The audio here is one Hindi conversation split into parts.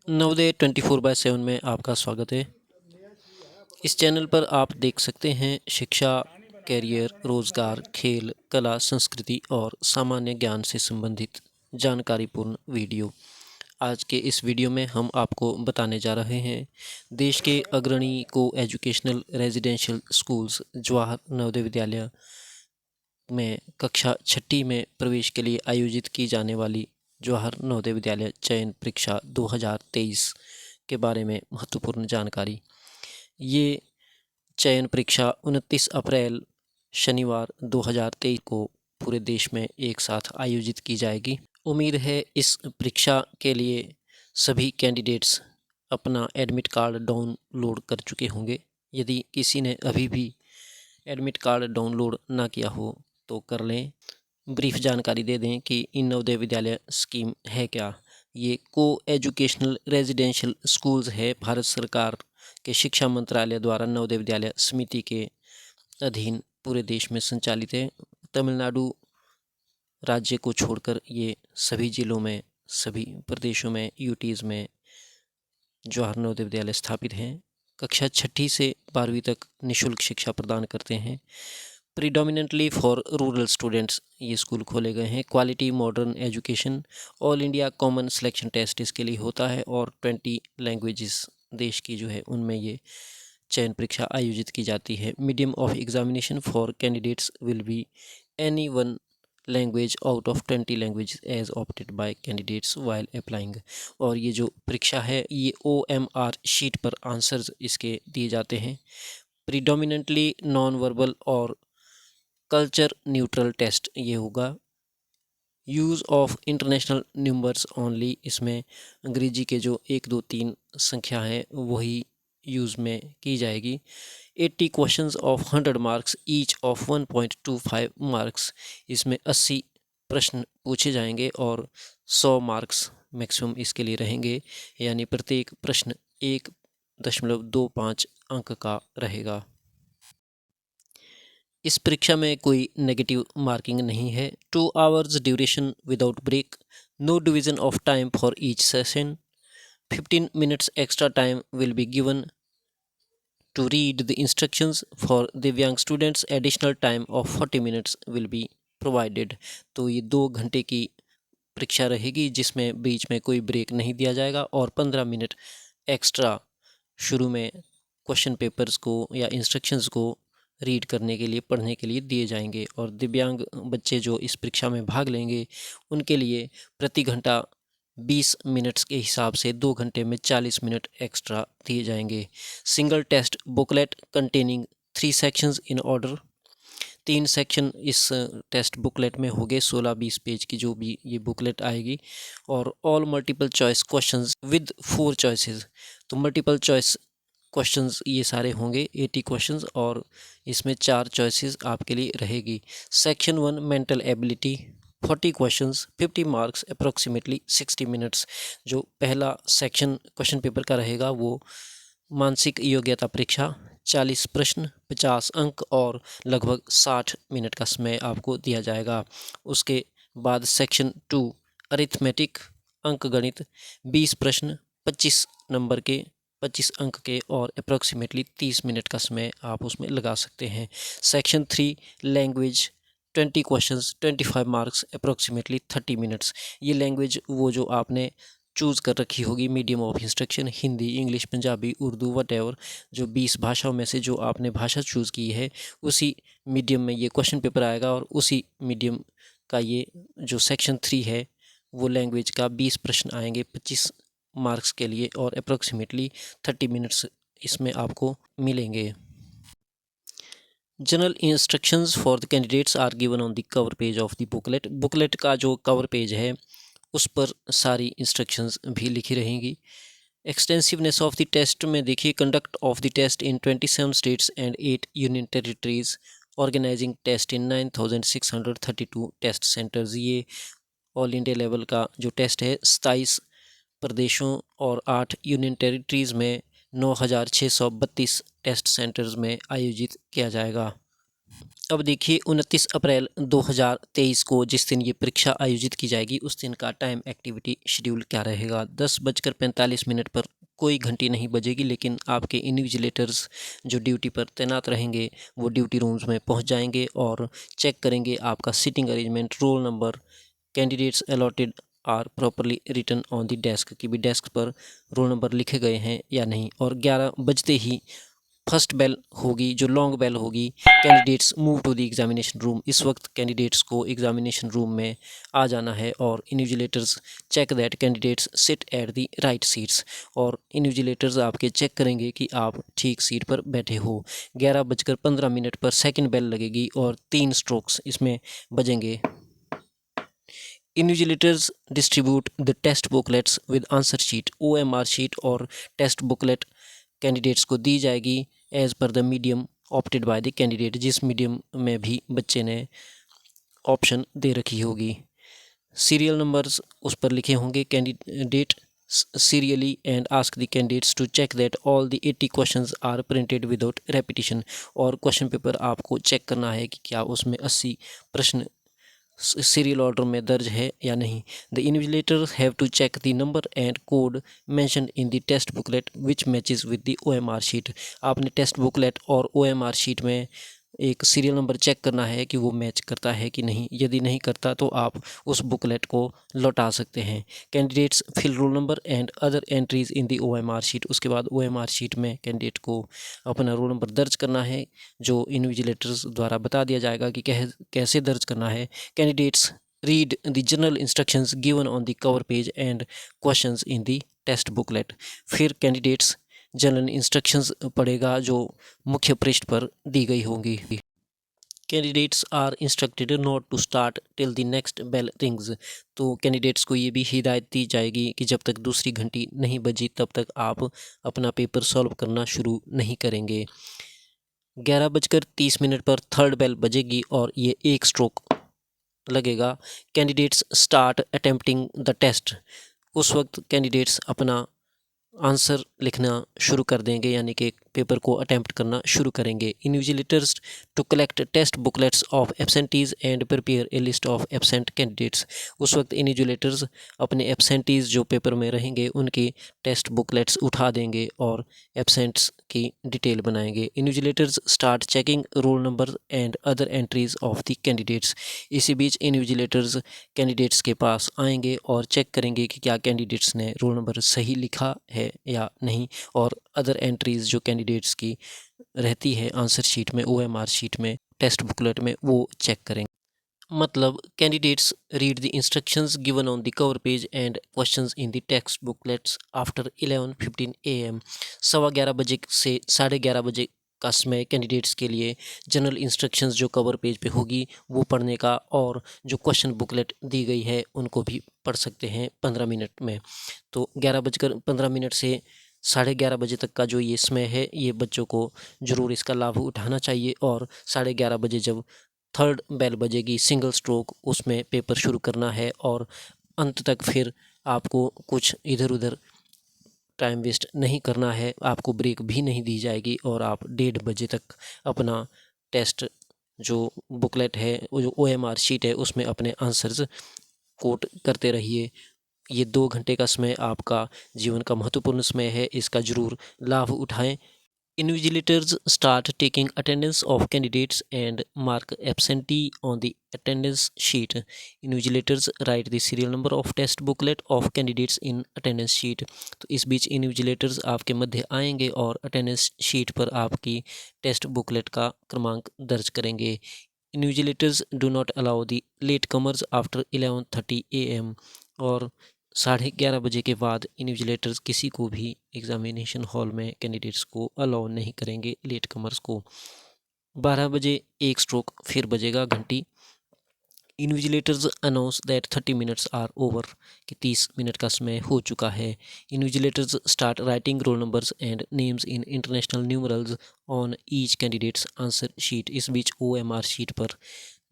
नवोदय 24/7 में आपका स्वागत है। इस चैनल पर आप देख सकते हैं शिक्षा, कैरियर, रोजगार, खेल, कला, संस्कृति और सामान्य ज्ञान से संबंधित जानकारीपूर्ण वीडियो। आज के इस वीडियो में हम आपको बताने जा रहे हैं देश के अग्रणी को educational residential schools Jawahar Navodaya Vidyalaya में कक्षा छठी में प्रवेश के लिए आयोजित की जाने वाली जवाहर नवोदय विद्यालय चयन परीक्षा 2023 के बारे में महत्वपूर्ण जानकारी। ये चयन परीक्षा 29 अप्रैल शनिवार 2023 को पूरे देश में एक साथ आयोजित की जाएगी। उम्मीद है इस परीक्षा के लिए सभी कैंडिडेट्स अपना एडमिट कार्ड डाउनलोड कर चुके होंगे। यदि किसी ने अभी भी एडमिट कार्ड डाउनलोड ना किया हो तो कर लें। ब्रीफ जानकारी दे दें कि इन नवोदय विद्यालय स्कीम है क्या। ये को एजुकेशनल रेजिडेंशियल स्कूल्स है, भारत सरकार के शिक्षा मंत्रालय द्वारा नवोदय विद्यालय समिति के अधीन पूरे देश में संचालित है। तमिलनाडु राज्य को छोड़कर ये सभी जिलों में, सभी प्रदेशों में, यूटीज़ में जवाहर नवोदय विद्यालय स्थापित हैं। कक्षा छठी से 12वीं तक निःशुल्क शिक्षा प्रदान करते हैं। प्रीडोमिनेंटली फॉर रूरल स्टूडेंट्स ये स्कूल खोले गए हैं। Quality modern education, all India common selection test इसके लिए होता है और 20 लैंग्वेजेस देश की जो है उनमें ये चयन परीक्षा आयोजित की जाती है। Medium of examination for candidates will be any one language out of 20 language as opted by candidates while applying. और ये जो परीक्षा है ये OMR शीट पर आंसर्स इसके दिए जाते हैं। प्रीडोमिनेंटली नॉन वर्बल और कल्चर न्यूट्रल टेस्ट ये होगा। Use of international numbers only, इसमें अंग्रेजी के जो 1 2 3 संख्या है वही यूज़ में की जाएगी। 80 questions of 100 marks each of 1.25 marks, इसमें 80 प्रश्न पूछे जाएंगे और 100 मार्क्स मैक्सिमम इसके लिए रहेंगे, यानी प्रत्येक प्रश्न 1.25 अंक का रहेगा। इस परीक्षा में कोई नेगेटिव मार्किंग नहीं है। 2 hours duration without break, no division of time for each session, 15 minutes extra time will be given to read the instructions for divyang students, additional time of 40 minutes will be provided. तो ये 2 घंटे की परीक्षा रहेगी जिसमें बीच में कोई ब्रेक नहीं दिया जाएगा और 15 मिनट एक्स्ट्रा शुरू में क्वेश्चन पेपर्स को या इंस्ट्रक्शंस को रीड करने के लिए, पढ़ने के लिए दिए जाएंगे। और दिव्यांग बच्चे जो इस परीक्षा में भाग लेंगे उनके लिए प्रति घंटा 20 मिनट्स के हिसाब से 2 घंटे में 40 मिनट एक्स्ट्रा दिए जाएंगे। Single test booklet containing 3 sections in order, 3 section इस टेस्ट बुकलेट में होंगे। 16-20 पेज की जो भी ये बुकलेट आएगी। और all multiple choice questions with 4 choices, तो मल्टीपल चॉइस क्वेश्चंस ये सारे होंगे 80 क्वेश्चंस और इसमें 4 चॉइसेस आपके लिए रहेगी। Section 1 mental ability 40 questions 50 marks approximately 60 minutes. जो पहला सेक्शन क्वेश्चन पेपर का रहेगा वो मानसिक योग्यता परीक्षा, 40 प्रश्न 50 अंक और लगभग 60 मिनट का समय आपको दिया जाएगा। उसके बाद सेक्शन 2 अरिथमेटिक अंक गणित, 20 प्रश्न 25 नंबर के 25 अंक के और अप्रोक्सीमेटली 30 मिनट का समय आप उसमें लगा सकते हैं। Section 3 language 20 questions 25 marks approximately 30 minutes. ये लैंग्वेज वो जो आपने चूज़ कर रखी होगी, medium of instruction Hindi, English, Punjabi, Urdu, whatever, जो 20 भाषाओं में से जो आपने भाषा चूज़ की है उसी मीडियम में ये क्वेश्चन पेपर आएगा और उसी मीडियम का ये जो सेक्शन 3 है वो लैंग्वेज का 20 प्रश्न आएंगे 25 मार्क्स के लिए और अप्रोक्सीमेटली 30 मिनट्स इसमें आपको मिलेंगे। General instructions for the candidates are given on the cover page of the booklet. Booklet का जो कवर पेज है उस पर सारी इंस्ट्रक्शंस भी लिखी रहेंगी। एक्सटेंसिवनेस ऑफ द टेस्ट में देखिए, conduct of the test in 27 states and 8 union territories, organizing test in 9632 test centres. ये ऑल इंडिया लेवल का जो टेस्ट है 27 प्रदेशों और 8 यूनियन टेरिटरीज़ में 9632 टेस्ट सेंटर्स में आयोजित किया जाएगा। अब देखिए 29 अप्रैल 2023 को जिस दिन ये परीक्षा आयोजित की जाएगी उस दिन का टाइम एक्टिविटी शेड्यूल क्या रहेगा। 10:45 पर कोई घंटी नहीं बजेगी, लेकिन आपके इन्विजिलेटर्स जो ड्यूटी पर तैनात रहेंगे वो ड्यूटी रूम्स में पहुंच जाएंगे और चेक करेंगे आपका seating arrangement, roll number, candidates allotted are properly written on the desk, कि भी डेस्क पर रोल नंबर लिखे गए हैं या नहीं। और 11 बजते ही फर्स्ट बेल होगी, जो लॉन्ग बेल होगी, candidates move to the examination room. इस वक्त कैंडिडेट्स को एग्जामिनेशन रूम में आ जाना है और invigilators check that candidates sit at the right seats, और इन्विजिलेटर्स आपके चेक करेंगे कि आप ठीक सीट पर बैठे हो। 11:15 पर सेकंड बेल लगेगी और 3 स्ट्रोक्स इसमें बजेंगे। Invigilators distribute the test booklets with answer sheet, OMR sheet और टेस्ट बुकलेट कैंडिडेट्स को दी जाएगी as per the medium opted by the candidate, जिस मीडियम में भी बच्चे ने ऑप्शन दे रखी होगी। सीरियल नंबर्स उस पर लिखे होंगे candidate serially and ask the candidates to check that all the 80 questions are printed without repetition, और क्वेश्चन पेपर आपको चेक करना है कि क्या उसमें 80 प्रश्न सीरियल ऑर्डर में दर्ज है या नहीं। The invigilators have to check the number and code mentioned in the test booklet which matches with the OMR sheet. आपने टेस्ट बुकलेट और OMR शीट में एक सीरियल नंबर चेक करना है कि वो मैच करता है कि नहीं। यदि नहीं करता तो आप उस बुकलेट को लौटा सकते हैं। Candidates fill roll number and other entries in the OMR sheet. उसके बाद OMR शीट में कैंडिडेट को अपना रोल नंबर दर्ज करना है, जो इन्विजिलेटर्स द्वारा बता दिया जाएगा कि कैसे दर्ज करना है। Candidates read the general instructions given on the cover page and questions in the test booklet. फिर कैंडिडेट्स जनरल इंस्ट्रक्शंस पढ़ेगा जो मुख्य पृष्ठ पर दी गई होंगी। Candidates are instructed not to start till the next bell rings. तो कैंडिडेट्स को ये भी हिदायत दी जाएगी कि जब तक दूसरी घंटी नहीं बजी तब तक आप अपना पेपर सॉल्व करना शुरू नहीं करेंगे। 11:30 पर थर्ड बेल बजेगी और ये एक स्ट्रोक लगेगा। Candidates start attempting the test. उस वक्त कैंडिडेट्स अपना आंसर लिखना शुरू कर देंगे, यानी कि पेपर को अटैम्प्ट करना शुरू करेंगे। Invigilators to collect test booklets of absentees and prepare a list of absent candidates. उस वक्त इन्विजिलेटर्स अपने एब्सेंटीज जो पेपर में रहेंगे उनकी टेस्ट बुकलेट्स उठा देंगे और एब्सेंट्स की डिटेल बनाएंगे। Invigilators start checking role number and other entries of the candidates. इसी बीच इन्विजिलेटर्स कैंडिडेट्स के पास आएंगे और चेक करेंगे कि क्या कैंडिडेट्स ने रोल नंबर सही लिखा है या नहीं, और अदर एंट्रीज जो कैंडिडेट्स की रहती है आंसर शीट में, OMR शीट में, टेस्ट बुकलेट में, वो चेक करेंगे। मतलब candidates read the instructions given on the cover page and questions in the text booklets after 11:15 AM। 11:15 से 11:30 का समय कैंडिडेट्स के लिए जनरल इंस्ट्रक्शंस जो कवर पेज पे होगी वो पढ़ने का, और जो क्वेश्चन बुकलेट दी गई है उनको भी पढ़ सकते हैं 15 मिनट में। तो 11:15 से 11:30 तक का जो ये समय है ये बच्चों को ज़रूर इसका लाभ उठाना चाहिए, और 11:30 जब थर्ड बेल बजेगी सिंगल स्ट्रोक, उसमें पेपर शुरू करना है, और अंत तक फिर आपको कुछ इधर उधर टाइम वेस्ट नहीं करना है, आपको ब्रेक भी नहीं दी जाएगी, और आप 1:30 तक अपना टेस्ट जो बुकलेट है, वो जो OMR शीट है उसमें अपने आंसर्स कोट करते रहिए। ये 2 घंटे का समय आपका जीवन का महत्वपूर्ण समय है, इसका ज़रूर लाभ उठाएं। Invigilators start taking attendance of candidates and mark absentee on the attendance sheet. Invigilators write the serial number of test booklet of candidates in attendance sheet. तो इस बीच इन्विजिलेटर्स आपके मध्य आएंगे और अटेंडेंस शीट पर आपकी टेस्ट बुकलेट का क्रमांक दर्ज करेंगे। Invigilators do not allow the late comers after 11:30 AM। और 11:30 के बाद इन्विजिलेटर्स किसी को भी एग्जामिनेशन हॉल में कैंडिडेट्स को अलाउ नहीं करेंगे, लेट कमर्स को। 12 बजे एक स्ट्रोक फिर बजेगा घंटी। Invigilators announce that 30 minutes are over, कि 30 मिनट का समय हो चुका है। Invigilators start writing roll numbers and names in international numerals on each candidates answer sheet. इस बीच OMR शीट पर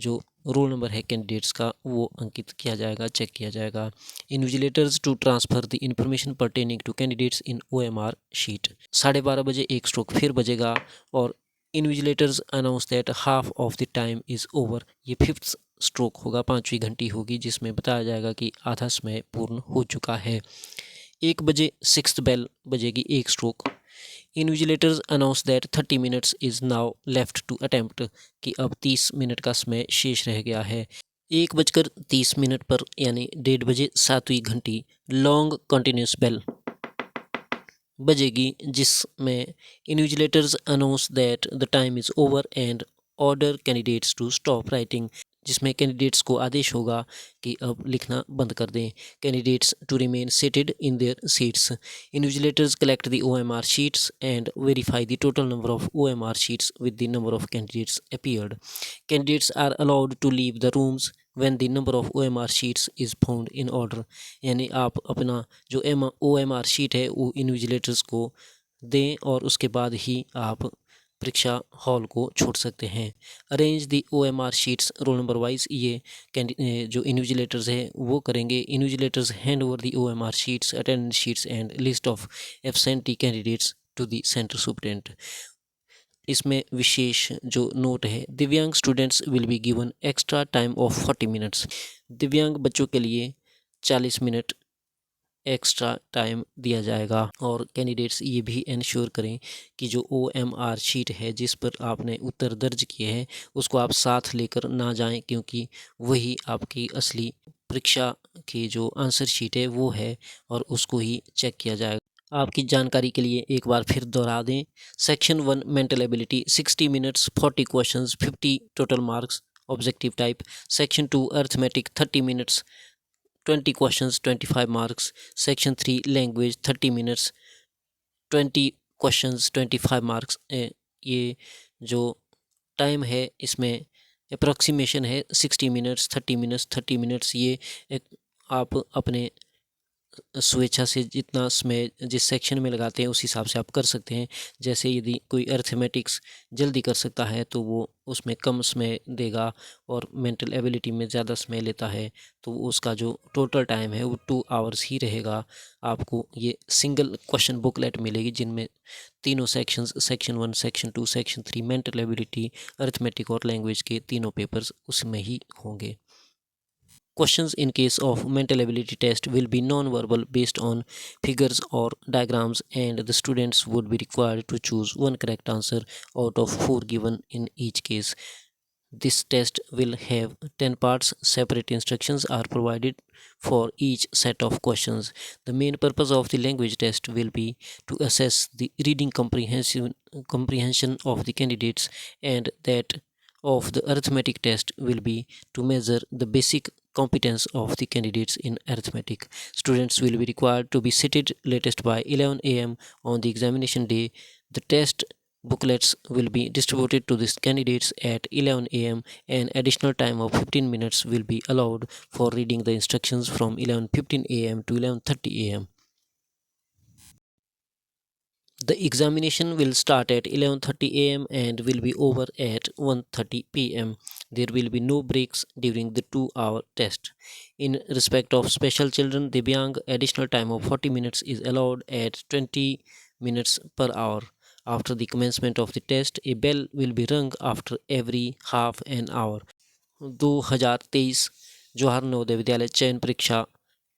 जो रोल नंबर है कैंडिडेट्स का वो अंकित किया जाएगा, चेक किया जाएगा। Invigilators to transfer the information pertaining to candidates in OMR sheet. 12:30 एक स्ट्रोक फिर बजेगा और invigilators announce that half of the time is over. ये फिफ्थ स्ट्रोक होगा, 5वीं घंटी होगी, जिसमें बताया जाएगा कि आधा समय पूर्ण हो चुका है। 1 बजे सिक्स्थ बेल बजेगी, 1 stroke. Invigilators announce that 30 minutes is now left to attempt, कि अब 30 मिनट का समय शेष रह गया है। 1 बजकर 30 मिनट पर यानी 1:30 बजे 7वीं घंटी लॉन्ग कंटिन्यूस बेल बजेगी, जिसमें invigilators announce that the time is over and order candidates to stop writing, जिसमें कैंडिडेट्स को आदेश होगा कि अब लिखना बंद कर दें। Candidates to remain seated in their seats. Invigilators collect the OMR sheets and verify the total number of OMR sheets with the number of candidates appeared. Candidates are allowed to leave the rooms when the number of OMR sheets is found in order। यानी आप अपना जो OMR शीट है वो इन्विजिलेटर्स को दें और उसके बाद ही आप परीक्षा हॉल को छोड़ सकते हैं। Arrange the OMR sheets roll number wise, ये जो इन्विजिलेटर्स है वो करेंगे। Invigilators hand over the OMR sheets, attendance sheets and list of absentee candidates to the centre superintendent. इसमें विशेष जो नोट है, दिव्यांग students will be given extra time of 40 minutes. दिव्यांग बच्चों के लिए 40 मिनट एक्स्ट्रा टाइम दिया जाएगा। और कैंडिडेट्स ये भी इंश्योर करें कि जो OMR शीट है जिस पर आपने उत्तर दर्ज किए हैं उसको आप साथ लेकर ना जाएं, क्योंकि वही आपकी असली परीक्षा की जो आंसर शीट है वो है और उसको ही चेक किया जाएगा। आपकी जानकारी के लिए एक बार फिर दोहरा दें। Section 1 mental ability 60 minutes 40 questions 50 total marks objective type. Section 2 arithmetic 30 minutes 20 questions 25 marks. Section 3 language 30 minutes 20 questions 25 marks. ये जो टाइम है इसमें अप्रॉक्सीमेशन है 60 मिनट्स 30 मिनट्स 30 मिनट्स। ये आप अपने स्वेच्छा से जितना समय जिस सेक्शन में लगाते हैं उस हिसाब से आप कर सकते हैं। जैसे यदि कोई अर्थमेटिक्स जल्दी कर सकता है तो वो उसमें कम समय देगा, और मेंटल एबिलिटी में ज़्यादा समय लेता है तो उसका जो टोटल टाइम है वो 2 आवर्स ही रहेगा। आपको ये सिंगल क्वेश्चन बुकलेट मिलेगी जिनमें तीनों sections, section 1 section 2 section 3 mental ability arithmetic और लैंग्वेज के तीनों पेपर्स उसमें ही होंगे। Questions in case of mental ability test will be non-verbal based on figures or diagrams, and the students would be required to choose one correct answer out of 4 given in each case. This test will have 10 parts. Separate instructions are provided for each set of questions. The main purpose of the language test will be to assess the reading comprehension of the candidates, and that of the arithmetic test will be to measure the basic competence of the candidates in arithmetic. Students will be required to be seated latest by 11 a.m. on the examination day. The test booklets will be distributed to the candidates at 11 a.m. An additional time of 15 minutes will be allowed for reading the instructions from 11:15 a.m. to 11:30 a.m. The examination will start at 11:30 a.m. and will be over at 1:30 p.m. There will be no breaks during the 2-hour test. In respect of special children, Divyang, additional time of 40 minutes is allowed at 20 minutes per hour. After the commencement of the test, a bell will be rung after every half an hour. 2023 Jawahar Navodaya Vidyalaya चयन परीक्षा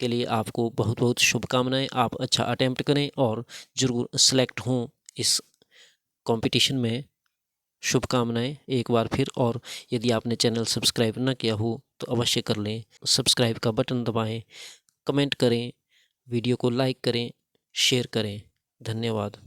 के लिए आपको बहुत बहुत शुभकामनाएं। आप अच्छा अटेम्प्ट करें और ज़रूर सेलेक्ट हों इस कंपटीशन में। शुभकामनाएं एक बार फिर। और यदि आपने चैनल सब्सक्राइब ना किया हो तो अवश्य कर लें। सब्सक्राइब का बटन दबाएं, कमेंट करें, वीडियो को लाइक करें, शेयर करें। धन्यवाद।